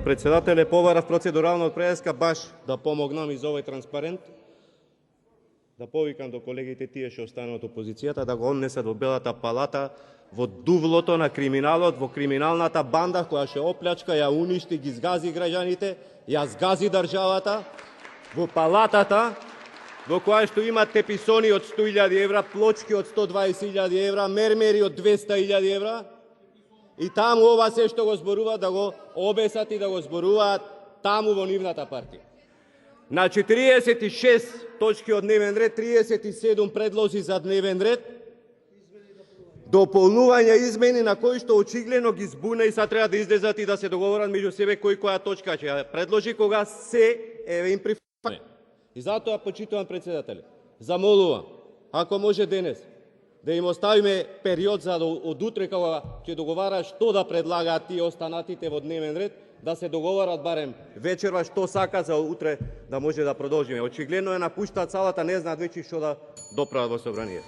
председателе, побарав процедурална преска баш да помогнам и за овој транспарент. Да повикам до колегите тие што останат од опозицијата да го однесат во Белата палата, во дувлото на криминалот, во криминалната банда која ќе оплячка, ја уништи, ги згази граѓаните, ја згази државата, во палатата, во која што има теписони од 100.000 евра, плочки од 120.000 евра, мермери од 200.000 евра, и таму ова се што го зборуваат да го обесат и да го зборуваат таму во нивната партија. На 46 точки од дневен ред, 37 предлози за дневен ред, дополнување измени на кои што очигледно ги збуна и сега треба да излезат и да се договорат меѓу себе кој која точка ќе предложи кога се им прифаќа. И затоа, почитуван председател, замолувам, ако може денес, да им оставиме период за од утре кога ќе договара што да предлагаат тие останатите во дневен ред, да се договорат барем вечерва што сака за утре да може да продолжиме. Очигледно е напуштаат салата, не знаат веќе што да доправат во собранието.